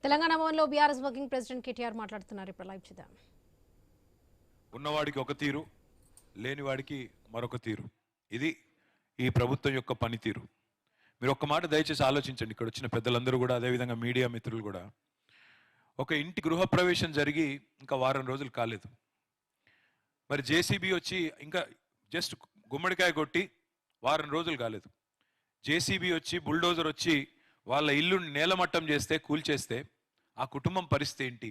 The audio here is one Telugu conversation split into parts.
తెలంగాణ భవన్లో బీఆర్ఎస్ వర్కింగ్ ప్రెసిడెంట్ కేటీఆర్ మాట్లాడుతున్నారు. ఇప్పుడు లైవ్ చూద్దాం. ఉన్నవాడికి ఒక తీరు, లేనివాడికి మరొక తీరు. ఇది ఈ ప్రభుత్వం యొక్క పనితీరు. మీరు ఒక్క మాట దయచేసి ఆలోచించండి. ఇక్కడ వచ్చిన పెద్దలందరూ కూడా, అదేవిధంగా మీడియా మిత్రులు కూడా, ఒక ఇంటి గృహప్రవేశం జరిగి ఇంకా వారం రోజులు కాలేదు. మరి జేసీబీ వచ్చి ఇంకా జస్ట్ గుమ్మడికాయ కొట్టి వారం రోజులు కాలేదు. జేసీబీ వచ్చి, బుల్డోజర్ వచ్చి వాళ్ళ ఇల్లు నేలమట్టం చేస్తే, కూల్చేస్తే ఆ కుటుంబం పరిస్థితి ఏంటి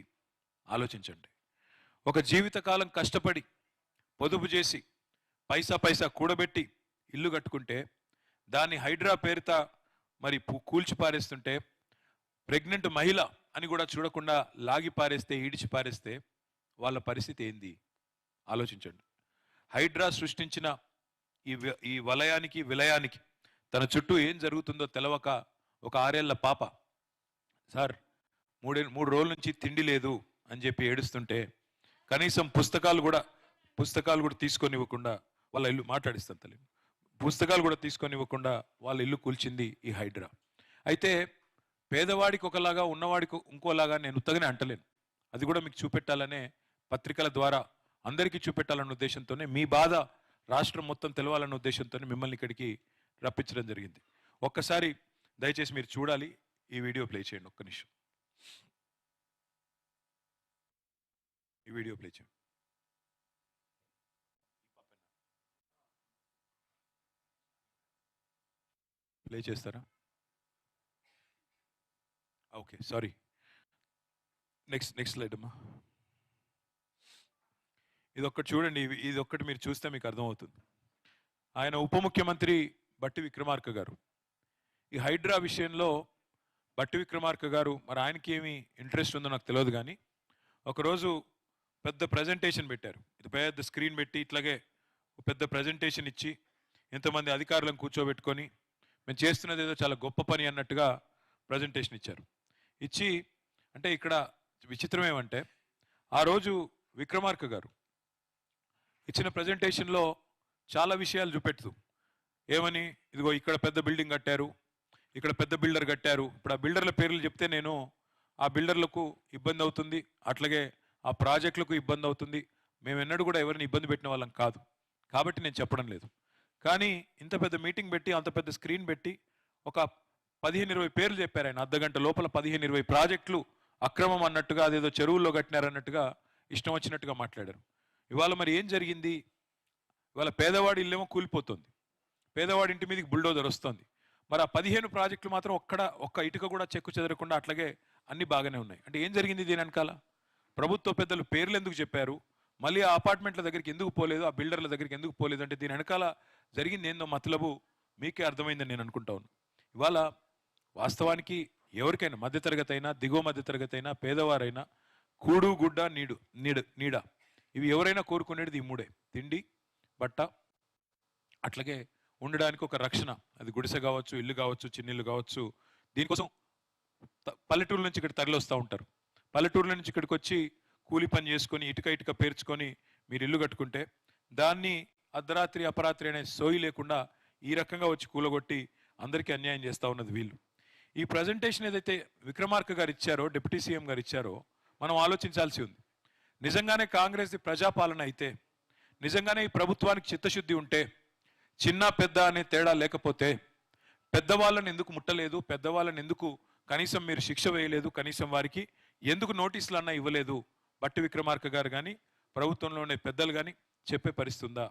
ఆలోచించండి. ఒక జీవితకాలం కష్టపడి పొదుపు చేసి పైసా కూడబెట్టి ఇల్లు కట్టుకుంటే దాన్ని హైడ్రా పేరుతో మరి కూల్చి పారేస్తుంటే, ప్రెగ్నెంట్ మహిళ అని కూడా చూడకుండా లాగి పారేస్తే, ఈడిచి పారేస్తే వాళ్ళ పరిస్థితి ఏంది ఆలోచించండి. హైడ్రా సృష్టించిన ఈ వలయానికి విలయానికి తన చుట్టూ ఏం జరుగుతుందో తెలవక ఒక 6 ఏళ్ల పాప సార్ 3 రోజుల నుంచి తిండి లేదు అని చెప్పి ఏడుస్తుంటే కనీసం పుస్తకాలు కూడా తీసుకొని ఇవ్వకుండా వాళ్ళ ఇల్లు మాట్లాడిస్తాను తల్లి పుస్తకాలు కూడా తీసుకొని ఇవ్వకుండా వాళ్ళ ఇల్లు కూల్చింది ఈ హైడ్రా. అయితే పేదవాడికి ఒకలాగా, ఉన్నవాడికి ఇంకోలాగా నేను ఉత్తగానే అంటలేను. అది కూడా మీకు చూపెట్టాలనే, పత్రికల ద్వారా అందరికీ చూపెట్టాలన్న ఉద్దేశంతోనే, మీ బాధ రాష్ట్రం మొత్తం తెలవాలన్న ఉద్దేశంతోనే మిమ్మల్ని ఇక్కడికి రప్పించడం జరిగింది. ఒక్కసారి దయచేసి మీరు చూడాలి. ఈ వీడియో ప్లే చేయండి. ఒక్క నిమిషం ఈ వీడియో ప్లే చేయండి. ప్లే చేస్తారా? Okay, sorry. నెక్స్ట్ స్లైడ్ అమ్మా. ఇది ఒక్కటి చూడండి. ఇది ఒక్కటి మీరు చూస్తే మీకు అర్థమవుతుంది. ఆయన ఉప ముఖ్యమంత్రి బట్టి విక్రమార్క గారు ఈ హైడ్రా విషయంలో, బట్టి విక్రమార్క గారు మరి ఆయనకి ఏమి ఇంట్రెస్ట్ ఉందో నాకు తెలియదు, కానీ ఒకరోజు పెద్ద ప్రజెంటేషన్ పెట్టారు. ఇది పెద్ద స్క్రీన్ పెట్టి ఇట్లాగే పెద్ద ప్రజెంటేషన్ ఇచ్చి ఇంతమంది అధికారులను కూర్చోబెట్టుకొని మేము చేస్తున్నది ఏదో చాలా గొప్ప పని అన్నట్టుగా ప్రజెంటేషన్ ఇచ్చారు. ఇచ్చి అంటే ఇక్కడ విచిత్రం ఏమంటే, ఆ రోజు విక్రమార్క గారు ఇచ్చిన ప్రజెంటేషన్లో చాలా విషయాలు చూపెడుతూ ఏమని, ఇదిగో ఇక్కడ పెద్ద బిల్డింగ్ కట్టారు, ఇక్కడ పెద్ద బిల్డర్ కట్టారు. ఇప్పుడు ఆ బిల్డర్ల పేర్లు చెప్తే నేను ఆ బిల్డర్లకు ఇబ్బంది అవుతుంది, అట్లాగే ఆ ప్రాజెక్టులకు ఇబ్బంది అవుతుంది. మేము ఎన్నడూ కూడా ఎవరిని ఇబ్బంది పెట్టిన వాళ్ళం కాదు, కాబట్టి నేను చెప్పడం లేదు. కానీ ఇంత పెద్ద మీటింగ్ పెట్టి, అంత పెద్ద స్క్రీన్ పెట్టి ఒక 15-20 పేర్లు చెప్పారు ఆయన. అర్ధగంట లోపల 15-20 ప్రాజెక్టులు అక్రమం అన్నట్టుగా, అదేదో చెరువుల్లో కట్టినారన్నట్టుగా ఇష్టం వచ్చినట్టుగా మాట్లాడారు. ఇవాళ మరి ఏం జరిగింది? ఇవాళ పేదవాడి ఇల్లేమో కూలిపోతుంది, పేదవాడి ఇంటి మీదకి బుల్డోజర్ వస్తుంది. మరి ఆ 15 ప్రాజెక్టులు మాత్రం ఒక్క ఇటుక కూడా చెక్కు చెదరకుండా అట్లాగే అన్ని బాగానే ఉన్నాయి. అంటే ఏం జరిగింది దీని వెనకాల? ప్రభుత్వ పెద్దలు పేర్లు ఎందుకు చెప్పారు, మళ్ళీ ఆ అపార్ట్మెంట్ల దగ్గరికి ఎందుకు పోలేదు, ఆ బిల్డర్ల దగ్గరికి ఎందుకు పోలేదు అంటే దీని వెనకాల జరిగింది ఏందో మతలబు మీకే అర్థమైందని నేను అనుకుంటా ఉన్నాను. ఇవాళ వాస్తవానికి ఎవరికైనా, మధ్యతరగతి అయినా, దిగువ మధ్యతరగతి అయినా, పేదవారైనా, కూడు గుడ్డ నీడ ఇవి ఎవరైనా కోరుకునేది ఈ మూడే: తిండి, బట్ట, అట్లాగే ఉండడానికి ఒక రక్షణ. అది గుడిసె కావచ్చు, ఇల్లు కావచ్చు, చిన్నిల్లు కావచ్చు. దీనికోసం పల్లెటూరు నుంచి ఇక్కడ తరలి వస్తూ ఉంటారు. పల్లెటూరుల నుంచి ఇక్కడికి వచ్చి కూలి పని చేసుకొని ఇటుక పేర్చుకొని మీరు ఇల్లు కట్టుకుంటే దాన్ని అర్ధరాత్రి అపరాత్రి అనే సోయి లేకుండా ఈ రకంగా వచ్చి కూలగొట్టి అందరికీ అన్యాయం చేస్తూ ఉన్నది వీళ్ళు. ఈ ప్రజెంటేషన్ ఏదైతే విక్రమార్క గారు ఇచ్చారో, డిప్యూటీ సీఎం గారు ఇచ్చారో, మనం ఆలోచించాల్సి ఉంది. నిజంగానే కాంగ్రెస్ ప్రజాపాలన అయితే, నిజంగానే ఈ ప్రభుత్వానికి చిత్తశుద్ధి ఉంటే, చిన్న పెద్ద అనే తేడా లేకపోతే, పెద్దవాళ్ళని ఎందుకు ముట్టలేదు, పెద్దవాళ్ళని ఎందుకు కనీసం మీరు శిక్ష వేయలేదు, కనీసం వారికి ఎందుకు నోటీసులు అన్నా ఇవ్వలేదు, బట్టి విక్రమార్క గారు కానీ ప్రభుత్వంలోనే పెద్దలు కానీ చెప్పే పరిస్థితి ఉందా?